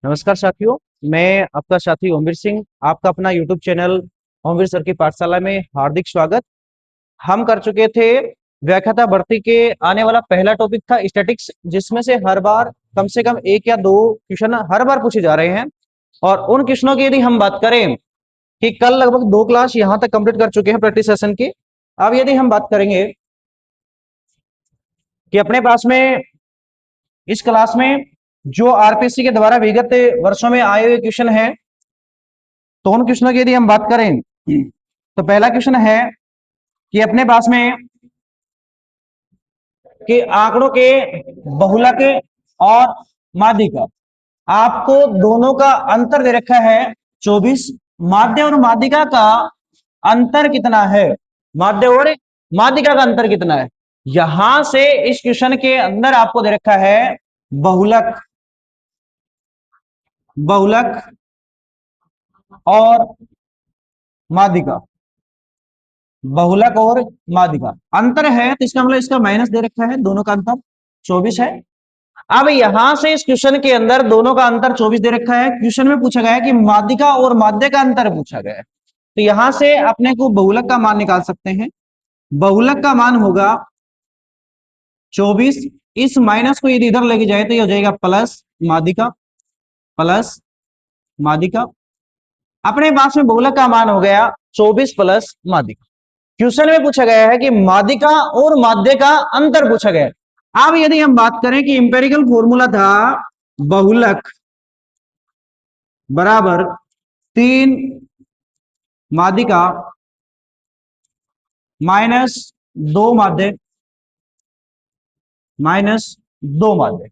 नमस्कार साथियों। मैं आपका साथी ओमवीर सिंह, आपका अपना यूट्यूब चैनल ओमवीर सर की पाठशाला में हार्दिक स्वागत। हम कर चुके थे व्याख्याता भर्ती के आने वाला पहला टॉपिक था स्टैटिक्स, जिसमें से हर बार कम से कम एक या दो क्वेश्चन हर बार पूछे जा रहे हैं। और उन क्वेश्चनों की यदि हम बात करें कि कल लगभग 2 क्लास यहां तक कंप्लीट कर चुके हैं प्रैक्टिस सेशन की। अब यदि हम बात करेंगे कि अपने पास में इस क्लास में जो आरपीएससी के द्वारा विगत वर्षों में आए हुए क्वेश्चन हैं, तो उन क्वेश्चनों की यदि हम बात करें तो पहला क्वेश्चन है कि अपने पास में कि आंकड़ों के बहुलक और माध्यिका, आपको दोनों का अंतर दे रखा है 24। माध्य और माध्यिका का अंतर कितना है, माध्य और माध्यिका का अंतर कितना है, यहां से इस क्वेश्चन के अंदर आपको दे रखा है बहुलक, बहुलक और माध्यिका। बहुलक और माध्यिका अंतर है तो इसका मतलब इसका माइनस दे रखा है, दोनों का अंतर 24 है। अब यहां से इस क्वेश्चन के अंदर दोनों का अंतर 24 दे रखा है। क्वेश्चन में पूछा गया है कि माध्यिका और माध्य का अंतर पूछा गया है, तो यहां से अपने को बहुलक का मान निकाल सकते हैं। बहुलक का मान होगा 24। इस माइनस को यदि इधर लेके जाए तो ये हो जाएगा प्लस माध्यिका, प्लस माध्यिका। अपने पास में बहुलक का मान हो गया 24 प्लस माध्यिका। क्वेश्चन में पूछा गया है कि माध्यिका और माध्य का अंतर पूछा गया है। अब यदि हम बात करें कि इंपेरिकल फॉर्मूला था बहुलक बराबर 3 माध्यिका माइनस 2 माध्य, माइनस 2 माध्य।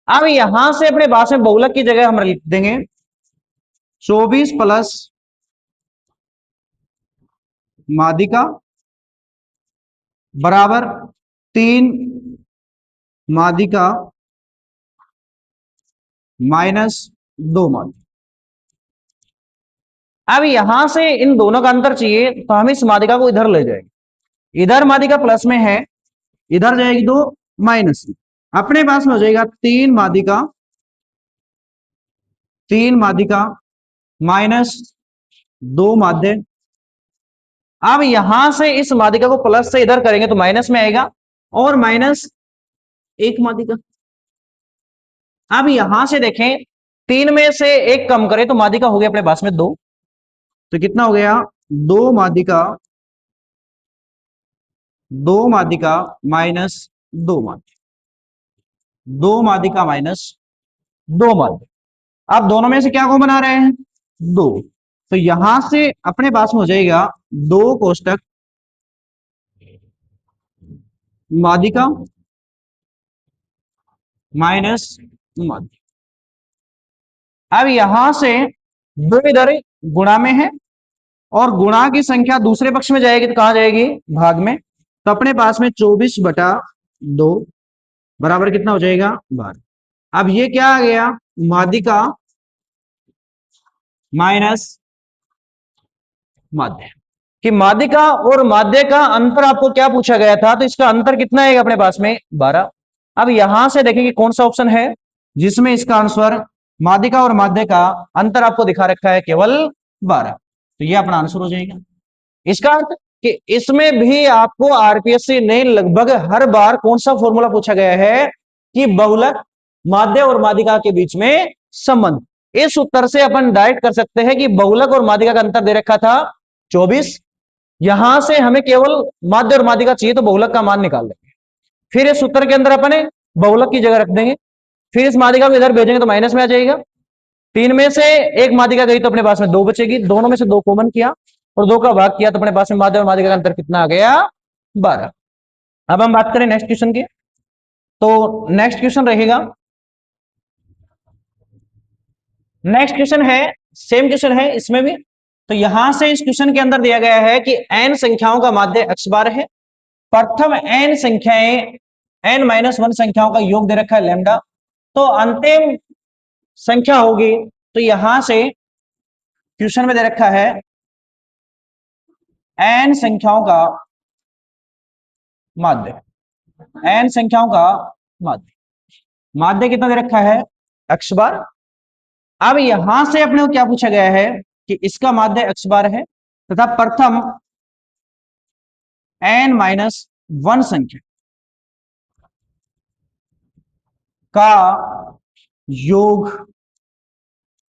अब यहां से अपने पास में बहुलक की जगह हम लिख देंगे 24 प्लस माध्यिका बराबर 3 माध्यिका माइनस 2 माध्यिका। अब यहां से इन दोनों का अंतर चाहिए तो हम इस माध्यिका को इधर ले जाएंगे, इधर माध्यिका प्लस में है, इधर जाएगी 2 माइनस में। अपने पास में हो जाएगा 3 माध्यिका, 3 माध्यिका माइनस 2 माध्य। अब यहां से इस माध्यिका को प्लस से इधर करेंगे तो माइनस में आएगा और माइनस 1 माध्यिका। अब यहां से देखें 3 में से 1 कम करें तो माध्यिका हो गया अपने पास में 2, तो कितना हो गया 2 माध्यिका, 2 माध्यिका माइनस 2 माध्य, 2 माध्यिका माइनस 2 माध्य। अब दोनों में से क्या कॉमन आ रहे हैं 2, तो यहां से अपने पास में हो जाएगा 2 कोष्टक माध्यिका माइनस माध्य। अब यहां से 2 इधर गुणा में है और गुणा की संख्या दूसरे पक्ष में जाएगी तो कहां जाएगी भाग में, तो अपने पास में 24/2 बराबर कितना हो जाएगा 12। अब ये क्या आ गया माध्यिका माइनस माध्य, कि माध्यिका और माध्य का अंतर आपको क्या पूछा गया था, तो इसका अंतर कितना है अपने पास में 12। अब यहां से देखेंगे कौन सा ऑप्शन है जिसमें इसका आंसर माध्यिका और माध्य का अंतर आपको दिखा रखा है केवल 12, तो ये अपना आंसर हो जाएगा। इसका अर्थ कि इसमें भी आपको आरपीएससी ने लगभग हर बार कौन सा फॉर्मूला पूछा गया है कि बहुलक माध्य और माध्यिका के बीच में संबंध। इस उत्तर से अपन डायरेक्ट कर सकते हैं कि बहुलक और माध्यिका का अंतर दे रखा था 24। यहां से हमें केवल माध्य और माध्यिका चाहिए तो बहुलक का मान निकाल लेंगे, फिर इस उत्तर के अंदर अपने बहुलक की जगह रख देंगे, फिर इस माध्यिका को इधर भेजेंगे तो माइनस में आ जाएगा। 3 में से 1 माध्यिका गई तो अपने पास में 2 बचेगी, दोनों में से 2 कॉमन किया और 2 का भाग किया तो अपने पास में माध्य और माध्यिका का अंतर कितना आ गया 12। अब हम बात करें नेक्स्ट क्वेश्चन की, तो नेक्स्ट क्वेश्चन रहेगा, नेक्स्ट क्वेश्चन है सेम क्वेश्चन है इसमें भी। तो यहां से इस क्वेश्चन के अंदर दिया गया है कि n संख्याओं का माध्य x बार है, प्रथम n संख्याएं n-1 संख्याओं का योग दे रखा है लैम्डा, तो अंतिम संख्या होगी, तो यहां से क्वेश्चन में दे रखा है n संख्याओं का माध्य, n संख्याओं का माध्य, माध्य कितना दे रखा है x बार, अब यहां से अपने को क्या पूछा गया है कि इसका माध्य x बार है तथा प्रथम n-1 संख्या का योग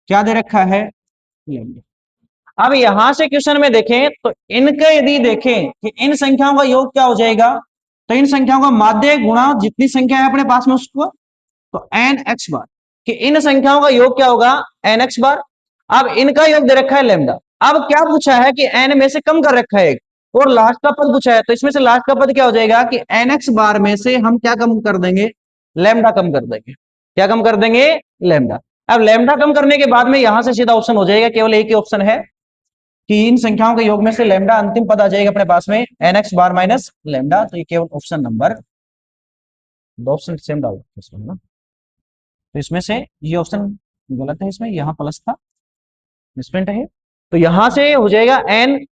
क्या दे रखा है, लैम्डा। अब यहां से क्वेश्चन में देखें तो इनका यदि देखें कि इन संख्याओं का योग क्या हो जाएगा, तो इन संख्याओं का माध्य गुणा जितनी संख्या है अपने पास में उसको, तो एन एक्स बार, कि इन संख्याओं का योग क्या होगा, एन एक्स बार। अब इनका योग दे रखा है लैम्डा। अब क्या पूछा है कि एन में से कम कर रखा है एक, और लास्ट का पद पूछा है, तो इसमें से लास्ट का पद क्या हो जाएगा कि एन एक्स बार में से हम क्या कम कर देंगे, लैम्डा कम कर देंगे। क्या कम कर देंगे, लैम्डा। अब लैम्डा कम करने के बाद में यहां से सीधा ऑप्शन हो जाएगा, केवल एक ही ऑप्शन है कि इन संख्याओं के योग में से लैम्डा अंतिम पद आ जाएगा अपने पास में एन एक्स बार माइनस लैम्डा। तो ये केवल ऑप्शन नंबर, दो ऑप्शन सेम डाल इसमें ना, तो इसमें से ये ऑप्शन गलत है, इसमें यहां प्लस था, मिसप्रिंट है, तो यहां से हो जाएगा एन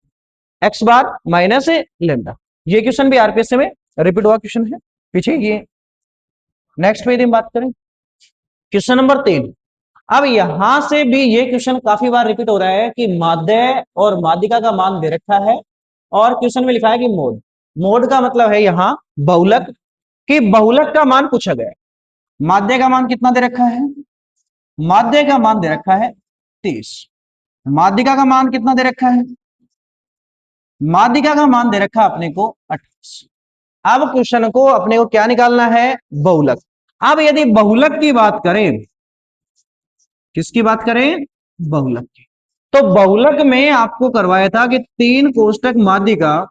एक्स बार माइनस लेमडा। ये क्वेश्चन भी आरपीएस में रिपीट हुआ क्वेश्चन है पीछे। ये नेक्स्ट में यदि हम बात करें क्वेश्चन नंबर 3, अब यहां से भी ये क्वेश्चन काफी बार रिपीट हो रहा है कि माध्य और माध्यिका का मान दे रखा है, और क्वेश्चन में लिखा है कि मोड। मोड का मतलब है यहां बहुलक, कि बहुलक का मान पूछा गया। माध्य का मान कितना दे रखा है, माध्य का मान दे रखा है 30, माध्यिका का मान कितना दे रखा है, माध्यिका का मान दे रखा अपने को 28। अब क्वेश्चन को अपने को क्या निकालना है, बहुलक। अब यदि बहुलक की बात करें, किसकी बात करें, बहुलक की, तो बहुलक में आपको करवाया था कि 3 कोष्टक माध्यिका,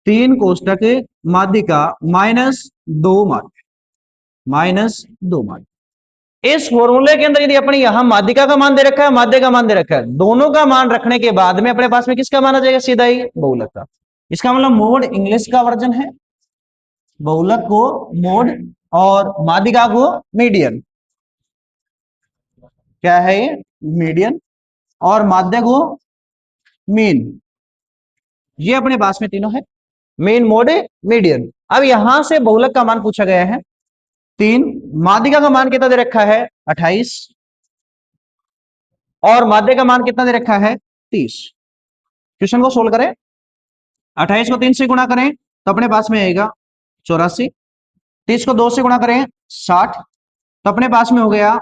3 कोष्टक माध्यिका -2 माध्यिका, इस फॉर्मूले के अंदर यदि अपनी यहां माध्यिका का मान दे रखा है, माध्य का मान दे रखा है, दोनों का मान रखने के बाद में अपने पास में किसका मान आ जाएगा, सीधा ही बहुलक का। इसका मतलब मोड इंग्लिश का वर्जन है, बहुलक को मोड और माध्यिका को मीडियन, क्या है ये, मीडियन, और माध्य को मीन। ये अपने पास में तीनों है, मेन, मोड, मीडियन। अब यहां से बहुलक का मान पूछा गया है 3, माध्यिका का मान कितना दे रखा है 28, और माध्य का मान कितना दे रखा है 30। क्वेश्चन को सोल्व करें, 28 को 3 से गुणा करें तो अपने पास में आएगा 84, 30 को 2 से गुणा करें 60, तो अपने पास में हो गया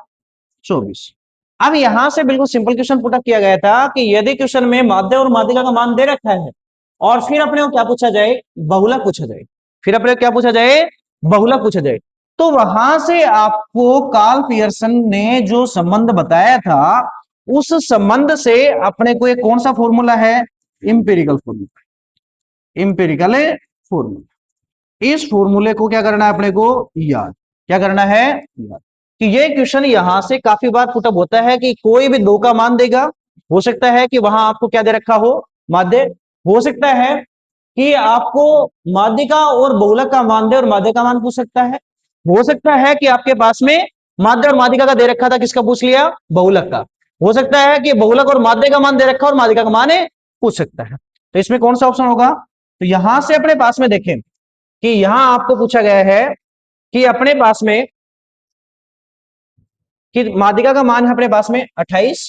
24। अब यहां से बिल्कुल सिंपल क्वेश्चन पुटअप किया गया था कि यदि क्वेश्चन में माध्य और माध्यिका का मान दे रखा है और फिर अपने को क्या पूछा जाए, बहुलक पूछा जाए, फिर अपने को क्या पूछा जाए, बहुलक पूछा जाए, तो वहां से आपको कार्ल पियर्सन ने जो संबंध बताया था, उस संबंध से अपने को एक कौन सा फॉर्मूला है, इंपेरिकल फॉर्मूला, इंपेरिकल फॉर्मूला। इस फॉर्मूले को क्या करना है अपने को, याद, क्या करना है, याद। कि ये क्वेश्चन यहां से काफी बार पुटअप होता है कि कोई भी 2 का मान देगा, हो सकता है कि वहां आपको क्या दे रखा हो, माध्य, हो सकता है कि आपको माध्यिका और बहुलक का मान दे और माध्य का मान पूछ सकता है, हो सकता है कि आपके पास में माध्य और माध्यिका का दे रखा था, किसका पूछ लिया, बहुलक का, हो सकता है कि बहुलक और माध्य का मान दे रखा और माध्यिका का मान पूछ सकता है। तो इसमें कौन सा ऑप्शन होगा, तो यहां से अपने पास में देखें कि यहां आपको पूछा गया है कि अपने पास में कि माध्यिका का मान है अपने पास में 28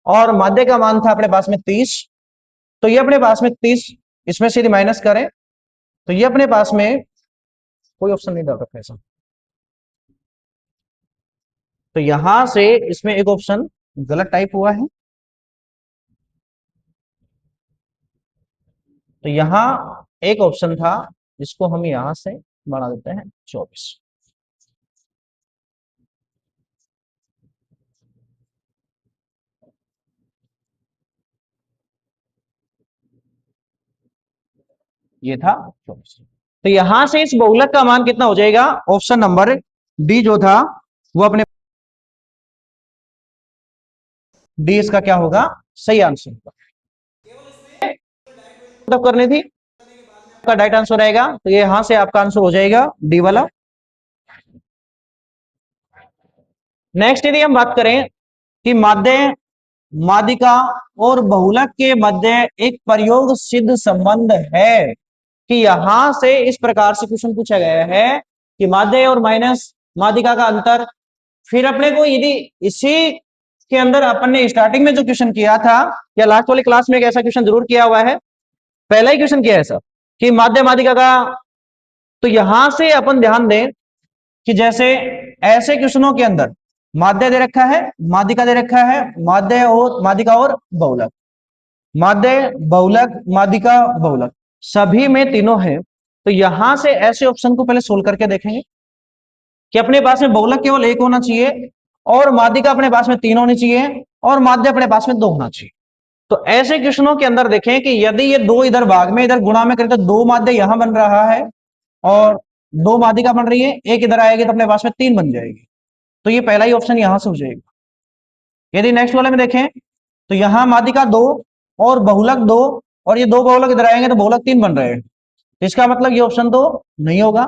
और माध्य का मान था अपने पास में 30, तो ये अपने पास में 30, इसमें से यदि माइनस करें तो ये अपने पास में कोई ऑप्शन नहीं डाल रखा ऐसा, तो यहां से इसमें एक ऑप्शन गलत टाइप हुआ है, तो यहां एक ऑप्शन था जिसको हम यहां से बढ़ा देते हैं 24। ये था 24, तो यहां से इस बहुलक का मान कितना हो जाएगा, ऑप्शन नंबर डी जो था वो अपने, डी इसका क्या होगा, सही आंसर करनी थी, आपका डायरेक्ट आंसर आएगा, तो ये यहां से आपका आंसर हो जाएगा डी वाला। नेक्स्ट यदि हम बात करें कि माध्य, माध्यिका और बहुलक के मध्य एक प्रयोग सिद्ध संबंध है, कि यहां से इस प्रकार से क्वेश्चन पूछा गया है कि माध्य और माइनस माध्यिका का अंतर, फिर अपने को यदि इसी के अंदर अपन ने स्टार्टिंग में जो क्वेश्चन किया था या लास्ट वाली क्लास में एक ऐसा क्वेश्चन जरूर किया हुआ है, पहला ही क्वेश्चन किया है ऐसा कि माध्य माध्यिका का। तो यहां से अपन ध्यान दें कि जैसे ऐसे क्वेश्चनों के अंदर माध्य दे रखा है, माध्यिका दे रखा है, माध्य और माध्यिका और बहुलक, माध्य बहुलक माध्यिका बहुलक सभी में तीनों है। तो यहां से ऐसे ऑप्शन को पहले सोल्व करके देखेंगे कि अपने पास में बहुलक केवल एक होना चाहिए और माध्यिका अपने पास में तीन होनी चाहिए और माध्य अपने पास में दो होना चाहिए। तो ऐसे क्वेश्चनों के अंदर देखें कि यदि ये दो इधर भाग में इधर गुणा में करें तो दो माध्य यहां बन रहा है और दो माध्यिका बन रही है, एक इधर आएगी तो अपने पास में तीन बन जाएगी। तो ये पहला ही ऑप्शन यहां से हो जाएगा। यदि नेक्स्ट वाले में देखें तो यहां माध्यिका दो और बहुलक दो और ये दो बहुलक इधर आएंगे तो बहुलक तीन बन रहे हैं। इसका मतलब ये ऑप्शन तो नहीं होगा।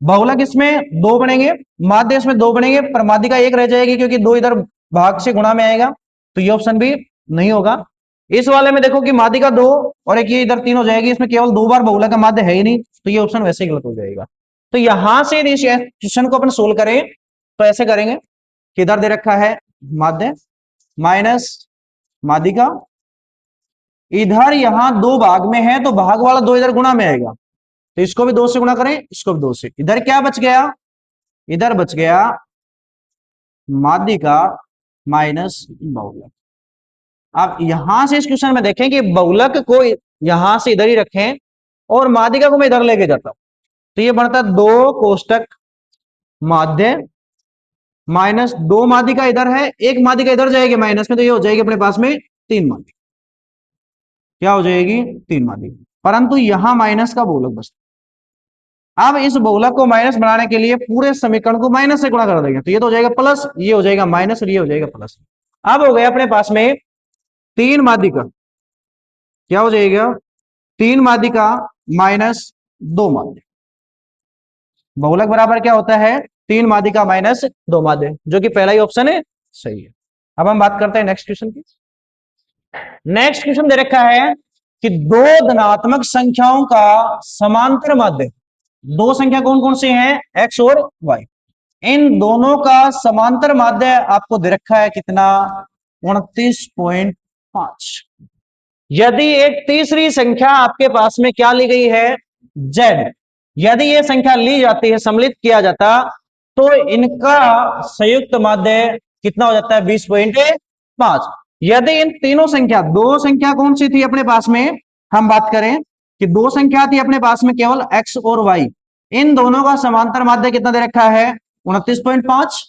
बहुलक इसमें दो बनेंगे, माध्य इसमें दो बनेंगे, पर माध्यिका एक रह जाएगी क्योंकि दो इधर भाग से गुणा में आएगा। तो ये ऑप्शन भी नहीं होगा। इस वाले में देखो कि माध्यिका दो और एक ये इधर तीन हो जाएगी, इसमें केवल दो बार बहुलक का माध्य है ही नहीं, तो ये ऑप्शन वैसे ही गलत हो जाएगा। तो यहां से इस क्वेश्चन को अपन सोल्व करें तो ऐसे करेंगे कि इधर दे रखा है माध्य माइनस माध्यिका, इधर यहां दो भाग में है तो भाग वाला दो इधर गुणा में आएगा, तो इसको भी दो से गुणा करें, इसको भी दो से। इधर क्या बच गया, इधर बच गया माध्यिका माइनस बहुलक। अब यहां से इस क्वेश्चन में देखें कि बहुलक को यहां से इधर ही रखें और माध्यिका को मैं इधर लेके जाता हूं, तो ये बनता है दो कोष्टक माध्य माइनस दो माध्यिका इधर है, एक माध्यिका इधर जाएगी माइनस में, तो ये हो जाएगी अपने पास में तीन माध्यिका। क्या हो जाएगी, तीन माध्यिका, परंतु यहां माइनस का बहुलक बचता। अब इस बहुलक को माइनस बनाने के लिए पूरे समीकरण को माइनस से गुणा कर देंगे, तो ये तो हो जाएगा प्लस, ये हो जाएगा माइनस और ये हो जाएगा प्लस। अब हो गया अपने पास में तीन माध्यिका, क्या हो जाएगा, तीन माध्यिका माइनस दो माध्यिका। बहुलक बराबर क्या होता है, तीन माध्यिका माइनस दो माध्य, जो कि पहला ही ऑप्शन है, सही है। अब हम बात करते हैं नेक्स्ट क्वेश्चन की। नेक्स्ट क्वेश्चन दे रखा है कि दो धनात्मक संख्याओं का समांतर माध्य, दो संख्या कौन कौन सी हैं, एक्स और वाई, इन दोनों का समांतर माध्य आपको दे रखा है कितना, 29.5। यदि एक तीसरी संख्या आपके पास में क्या ली गई है, जेड, यदि ये संख्या ली जाती है, सम्मिलित किया जाता, तो इनका संयुक्त माध्य कितना हो जाता है, 20.5। यदि इन तीनों संख्या, दो संख्या कौन सी थी अपने पास में, हम बात करें कि दो संख्या थी अपने पास में केवल एक्स और वाई, इन दोनों का समांतर माध्य कितना दे रखा है, 29.5।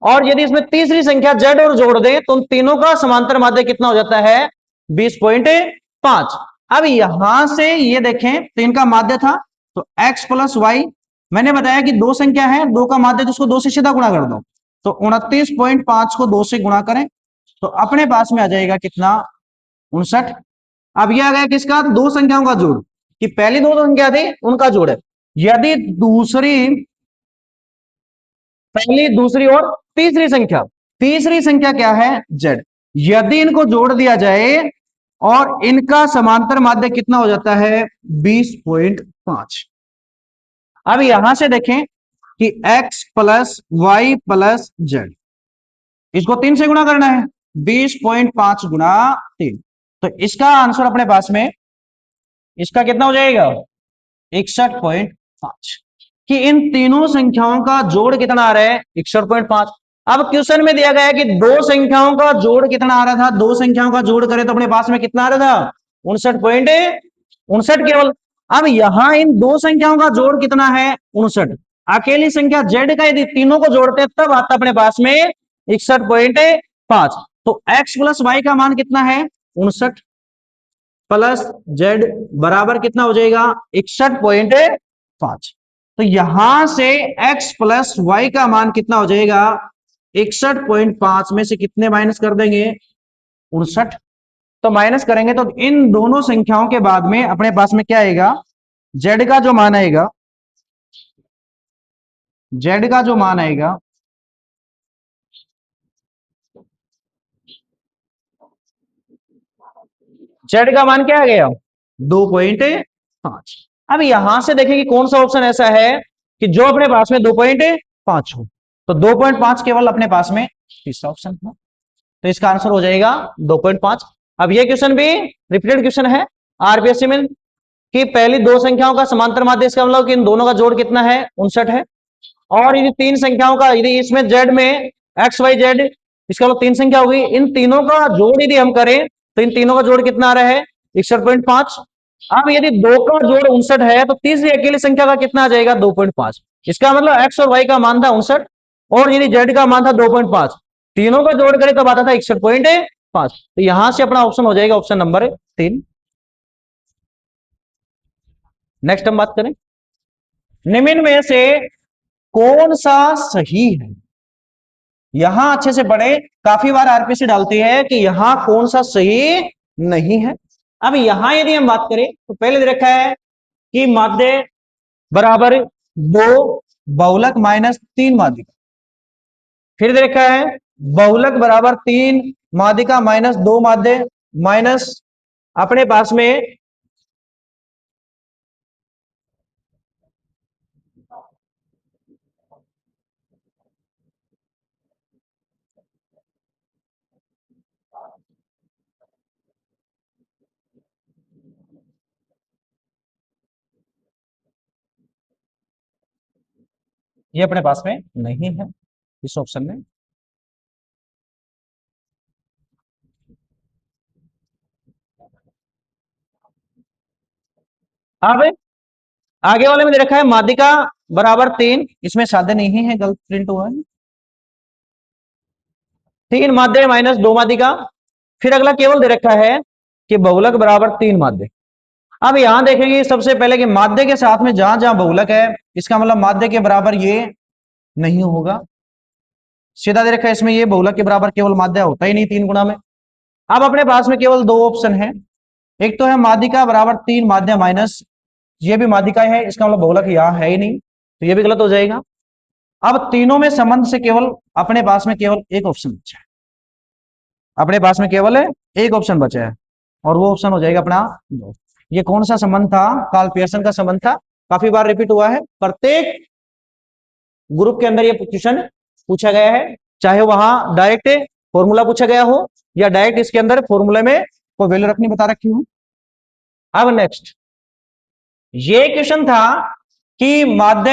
और यदि इसमें तीसरी संख्या जेड और जोड़ दे तो उन तीनों का समांतर माध्य कितना हो जाता है, 20.5। अब यहां से ये देखें तो इनका माध्य था तो x प्लस वाई, मैंने बताया कि दो संख्या है, दो का माध्य तो उसको दो से सीधा गुणा कर दो, तो 29.5 को दो से गुणा करें तो अपने पास में आ जाएगा कितना, 59। अब ये आ गया किसका, दो संख्याओं का जोड़, कि पहली दो संख्या थी उनका जोड़ है। यदि दूसरी, पहली दूसरी और तीसरी संख्या, तीसरी संख्या क्या है, जेड, यदि इनको जोड़ दिया जाए और इनका समांतर माध्य कितना हो जाता है, 20.5। अब यहां से देखें कि x plus Y plus Z, इसको तीन से गुणा करना है, 20.5 गुणा तीन, तो इसका आंसर अपने पास में इसका कितना हो जाएगा, 61.5। कि इन तीनों संख्याओं का जोड़ कितना आ रहा है, 61.5। अब क्वेश्चन में दिया गया है कि दो संख्याओं का जोड़ कितना आ रहा था, दो संख्याओं का जोड़ करें तो अपने पास में कितना आ रहा था, 59.59 केवल। अब यहां इन दो संख्याओं का जोड़ कितना है, 59। अकेली संख्या जेड का यदि तीनों को जोड़ते तब आता अपने पास में 61.5। तो x प्लस वाई का मान कितना है, 59 प्लस जेड बराबर कितना हो जाएगा, 61.5। तो यहां से x प्लस वाई का मान कितना हो जाएगा, 61.5 में से कितने माइनस कर देंगे, 59। तो माइनस करेंगे तो इन दोनों संख्याओं के बाद में अपने पास में क्या आएगा, z का जो मान आएगा, z का जो मान आएगा, z का मान क्या आ गया, 2.5। अब यहां से देखें कि कौन सा ऑप्शन ऐसा है कि जो अपने पास में 2.5 हो, तो 2.5 केवल अपने पास में तीसरा ऑप्शन है। तो इसका आंसर हो जाएगा 2.5। अब ये क्वेश्चन भी रिपीटेड क्वेश्चन है आरपीएससी में कि पहली दो संख्याओं का समांतर माध्य, इसका मतलब कि इन दोनों का जोड़ कितना है, 59 है। और यदि तीन संख्याओं का, यदि इसमें जेड में एक्स वाई जेड, इसका मतलब तीन संख्या होगी, इन तीनों का जोड़ यदि हम करें तो इन तीनों का जोड़ कितना आ रहा है, 61.5। अब यदि दो का जोड़ 59 है तो तीसरी अकेली संख्या का कितना आ जाएगा, 2.5। इसका मतलब एक्स और वाई का मान था 59 और यदि जेड का मान था 2.5, तीनों का जोड़ करें तब आता था 61.5। तो यहां से अपना ऑप्शन हो जाएगा ऑप्शन नंबर 3। नेक्स्ट हम बात करें, निम्न में से कौन सा सही है। यहां अच्छे से पढ़े, काफी बार आरपीसी डालती है कि यहां कौन सा सही नहीं है। अब यहां यदि हम बात करें तो पहले दे रखा है कि माध्य बराबर 2 बहुलक माइनस 3 माध्यिका, फिर दे रखा है बहुलक बराबर 3 माध्यिका माइनस 2 माध्य माइनस अपने पास में ये अपने पास में नहीं है इस ऑप्शन में। अब आगे वाले में दे रखा है माध्यिका बराबर 3, इसमें साधे नहीं है, गलत प्रिंट हुआ है। 3 माध्य माइनस 2 माध्यिका, फिर अगला केवल दे रखा है कि बहुलक बराबर 3 माध्य। अब यहां देखेंगे सबसे पहले कि माध्य के साथ में जहां जहां बहुलक है, इसका मतलब माध्य के बराबर ये नहीं होगा। सीधा दे रखा है इसमें ये बहुलक के बराबर केवल माध्य होता ही नहीं 3 गुना में। अब अपने पास में केवल दो ऑप्शन है, एक तो है माध्यिका बराबर 3 माध्य माइनस, ये भी माध्यिका है, इसका मतलब बहुलक यहां है ही नहीं, तो ये भी गलत हो जाएगा। अब तीनों में संबंध से केवल अपने पास में केवल एक ऑप्शन बचा है, अपने पास में केवल एक ऑप्शन बचा है और वो ऑप्शन हो जाएगा अपना दो। ये कौन सा संबंध था, कार्ल पियर्सन का संबंध था, काफी बार रिपीट हुआ है, प्रत्येक ग्रुप के अंदर ये क्वेश्चन पूछा गया है, चाहे वहां डायरेक्ट फॉर्मूला पूछा गया हो या डायरेक्ट इसके अंदर फॉर्मूले में कोई वैल्यू रखनी बता रखी हो। अब नेक्स्ट ये क्वेश्चन था कि माध्य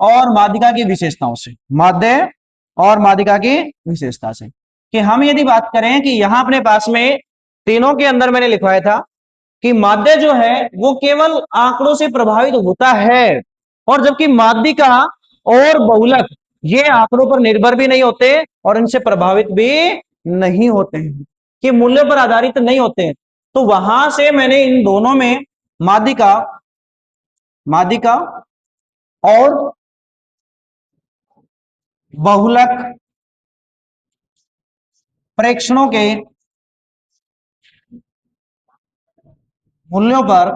और माध्यिका की विशेषताओं से, माध्य और माध्यिका की विशेषता से, कि हम यदि बात करें कि यहां अपने पास में तीनों के अंदर मैंने लिखवाया था कि माध्य जो है वो केवल आंकड़ों से प्रभावित होता है, और जबकि माध्यिका और बहुलक ये आंकड़ों पर निर्भर भी नहीं होते और इनसे प्रभावित भी नहीं होते हैं, कि मूल्य पर आधारित नहीं होते हैं। तो वहां से मैंने इन दोनों में माध्यिका माध्यिका और बहुलक प्रेक्षणों के मूल्यों पर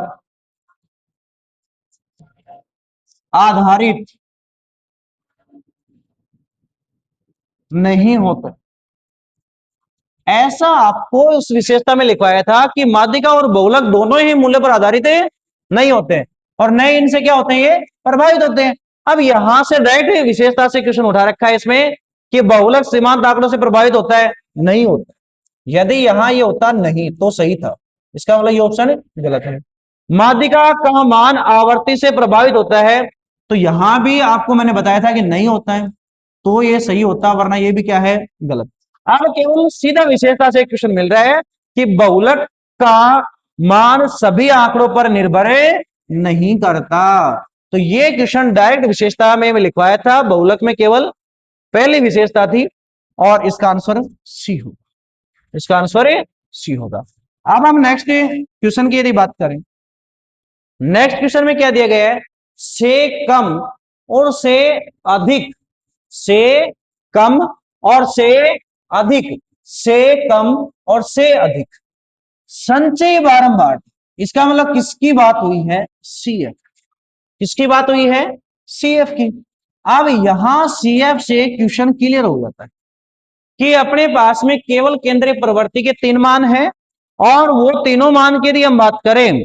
आधारित नहीं होते, ऐसा आपको उस विशेषता में लिखवाया था कि माध्यिका और बहुलक दोनों ही मूल्य पर आधारित नहीं होते और नए इनसे क्या होते हैं, ये प्रभावित होते हैं। अब यहां से डायरेक्ट विशेषता से क्वेश्चन उठा रखा है इसमें कि बहुलक सीमांत आंकड़ों से प्रभावित होता है, नहीं होता। यदि यहां ये होता नहीं तो सही था, इसका मतलब ये ऑप्शन गलत है। माध्यिका का मान आवर्ती से प्रभावित होता है, तो यहां भी आपको मैंने बताया था कि नहीं होता है, तो ये सही होता, वरना ये भी क्या है, गलत। अब केवल सीधा विशेषता से क्वेश्चन मिल रहा है कि बहुलक का मान सभी आंकड़ों पर निर्भर नहीं करता, तो ये क्वेश्चन डायरेक्ट विशेषता में लिखवाया था, बहुलक में केवल पहली विशेषता थी और इसका आंसर सी होगा, इसका आंसर सी होगा। अब हम नेक्स्ट क्वेश्चन की यदि बात करें, नेक्स्ट क्वेश्चन में क्या दिया गया है, से कम और से अधिक, से कम और से अधिक, से कम और से अधिक संचय बारंबार, इसका मतलब किसकी बात हुई है, सीएफ, किसकी बात हुई है, सीएफ की। अब यहां सीएफ से क्वेश्चन क्लियर हो जाता है कि अपने पास में केवल केंद्रीय प्रवृत्ति के 3 मान हैं और वो तीनों मान की यदि हम बात करें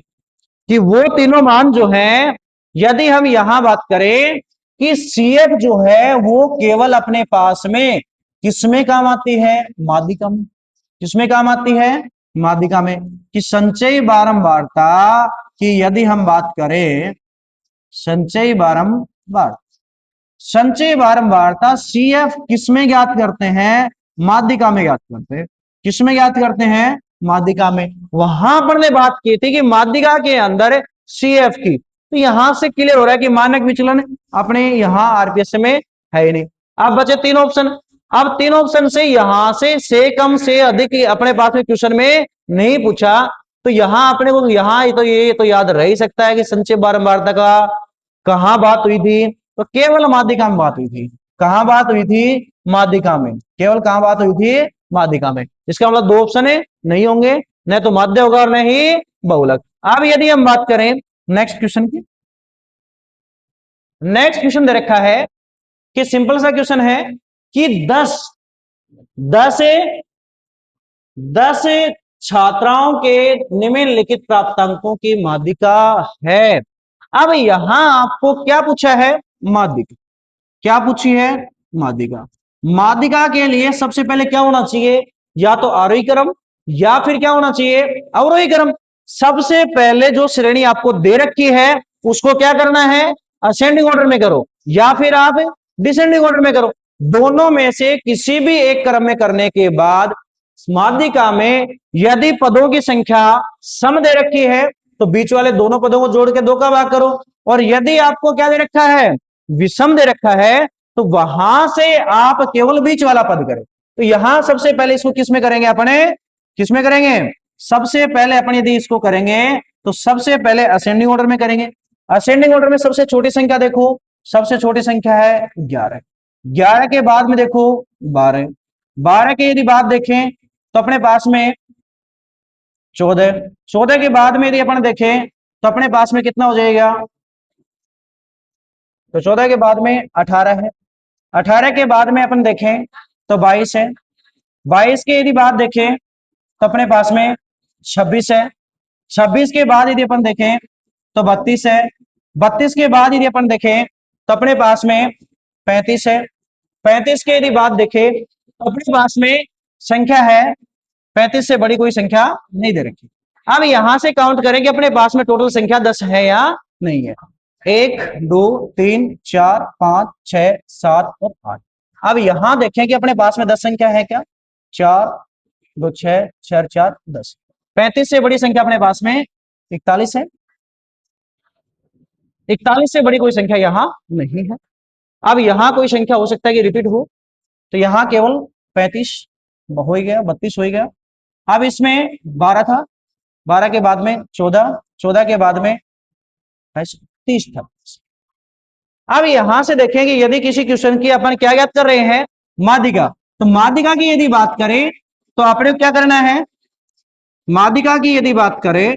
कि वो तीनों मान जो हैं, यदि हम यहां बात करें कि सीएफ जो है वो केवल अपने पास में किसमें काम आती है, माध्यिका में। किसमें काम आती है? माध्यिका में। कि संचयी बारंबारता की यदि हम बात करें, संचयी बारंबार, संचयी बारंबारता CF किसमें ज्ञात करते हैं? माध्यिका में ज्ञात करते हैं। किसमें ज्ञात करते हैं? माध्यिका में। वहां पर ने बात की थी कि माध्यिका के अंदर CF की, तो यहां से क्लियर हो रहा है कि मानक विचलन अपने यहां RPS में है ही नहीं। अब बचे तीन ऑप्शन। अब तीन ऑप्शन से यहां से कम से अधिक अपने पास में क्वेश्चन में नहीं पूछा, तो यहां अपने को यहां तो ये तो याद रह ही सकता है कि संचय बारंबारता का कहां बात हुई थी? तो केवल माध्यिका में बात हुई थी। कहां बात हुई थी? माध्यिका में। केवल कहां बात हुई थी? माध्यिका में। इसका मतलब दो ऑप्शन है नहीं होंगे, न तो माध्य होगा और न ही बहुलक। अब यदि हम बात करें नेक्स्ट क्वेश्चन की, नेक्स्ट क्वेश्चन दे रखा है कि सिंपल सा क्वेश्चन है कि 10 छात्राओं के निम्नलिखित प्राप्तांकों की माध्यिका है। अब यहां आपको क्या पूछा है? माध्यिका। क्या पूछी है? माध्यिका। माध्यिका के लिए सबसे पहले क्या होना चाहिए? या तो आरोही क्रम या फिर क्या होना चाहिए? अवरोही क्रम। सबसे पहले जो श्रेणी आपको दे रखी है उसको क्या करना है? असेंडिंग ऑर्डर में करो या फिर आप डिसेंडिंग ऑर्डर में करो। दोनों में से किसी भी एक क्रम में करने के बाद माध्यिका में यदि पदों की संख्या सम दे रखी है तो बीच वाले दोनों पदों को जोड़ के 2 का भाग करो, और यदि आपको क्या दे रखा है? विषम दे रखा है, तो वहां से आप केवल बीच वाला पद करें। तो यहां सबसे पहले इसको किसमें करेंगे? अपने किसमें करेंगे? सबसे पहले अपन यदि इसको करेंगे तो सबसे पहले असेंडिंग ऑर्डर में करेंगे। असेंडिंग ऑर्डर में सबसे छोटी संख्या देखो, सबसे छोटी संख्या है 11। 11 के बाद में देखो 12। 12 की यदि बात देखें तो अपने पास में 14। 14 के बाद में यदि अपन देखें तो अपने पास में कितना हो जाएगा? तो 14 के बाद में 18 है। 18 के बाद में अपन देखें तो 22 है। 22 की यदि बात देखें तो अपने पास में 26 है। 26 के बाद यदि अपन देखें तो 32 है। 32 के बाद यदि अपन देखें तो अपने पास में 35 है। 35 की यदि बात देखें तो अपने पास में संख्या है 35 से बड़ी कोई संख्या नहीं दे रखी। अब यहां से काउंट करें कि अपने पास में टोटल संख्या 10 है या नहीं है। 1 2 3 4 5 6 7 और 8। अब यहां देखें कि अपने पास में 10 संख्या है क्या? 4 2 6 4 4 10। 35 से बड़ी संख्या अपने पास में 41 है। 41 से बड़ी कोई संख्या यहां नहीं है। अब यहां कोई संख्या हो सकता है कि रिपीट हो, तो यहां केवल 35 हो ही गया, 32 हो ही गया। अब इसमें 12 था, 12 के बाद में 14, 14 के बाद में 30 था। अब यहां से देखें कि यदि किसी क्वेश्चन की अपन क्या याद कर रहे हैं? माध्यिका। तो माध्यिका की यदि बात करें तो आपने क्या करना है? माध्यिका की यदि बात करें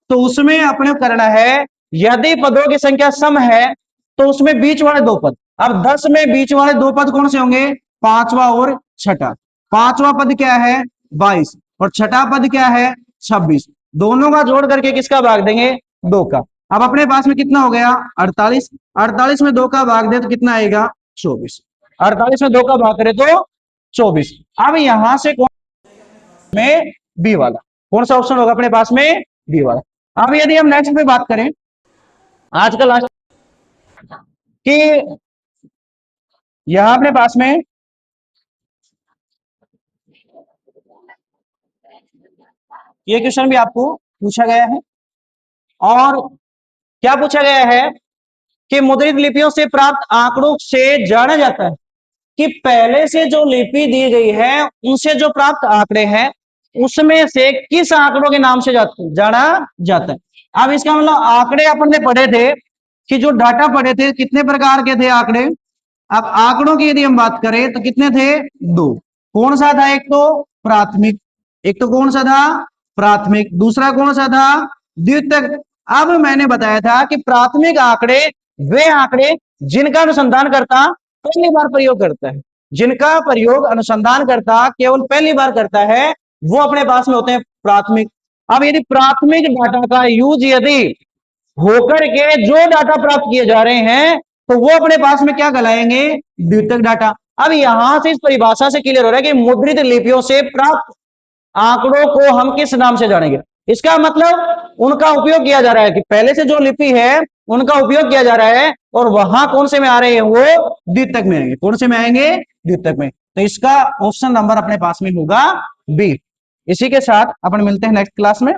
तो उसमें अपने करना है, यदि पदों की संख्या सम है तो उसमें बीच वाले दो पद। अब 10 में बीच वाले दो पद कौन से होंगे? पांचवा और छठा। पांचवा पद क्या है? 22 और छठा पद क्या है? 26। दोनों का जोड़ करके किसका भाग देंगे? 2 का। अब अपने पास में कितना हो गया? 48। 48 में 2 का भाग दे तो कितना आएगा? 24। 48 में 2 का भाग करे तो 24। अब यहां से कौन में? बी वाला। कौन सा ऑप्शन होगा अपने पास में? बी वाला। अब यदि हम नेक्स्ट पे बात करें, आज का लास्ट, कि यहां अपने पास में ये क्वेश्चन भी आपको पूछा गया है, और क्या पूछा गया है कि मुद्रित लिपियों से प्राप्त आंकड़ों से जाना जाता है कि पहले से जो लिपि दी गई है उनसे जो प्राप्त आंकड़े हैं उसमें से किस आंकड़ों के नाम से जाना जाता है। अब इसका मतलब आंकड़े अपन ने पढ़े थे कि जो डाटा पढ़े थे कितने प्रकार के थे आंकड़े। अब आंकड़ों की यदि हम बात करें तो कितने थे? 2। कौन सा था? एक तो प्राथमिक, एक तो कौन सा था? प्राथमिक। दूसरा कौन सा था? द्वितीयक। अब मैंने बताया था कि प्राथमिक आंकड़े वे आंकड़े जिनका अनुसंधान करता पहली बार प्रयोग करता है, जिनका प्रयोग अनुसंधान करता केवल पहली बार करता है, वो अपने पास में होते हैं प्राथमिक। अब यदि प्राथमिक डाटा का यूज यदि होकर के जो डाटा प्राप्त किए जा रहे हैं तो वो अपने पास में क्या कहलाएंगे? द्वितीयक डाटा। अब यहां से इस परिभाषा से क्लियर हो रहा है कि मुद्रित लिपियों से प्राप्त आंकड़ों को हम किस नाम से जानेंगे? इसका मतलब उनका उपयोग किया जा रहा है कि पहले से जो लिपि है उनका उपयोग किया जा रहा है और वहां कौन से में आ रहे हैं, वो द्वितीयक में आएंगे। कौन से में आएंगे? द्वितीयक में। तो इसका ऑप्शन नंबर अपने पास में होगा बी। इसी के साथ अपन मिलते हैं नेक्स्ट क्लास में।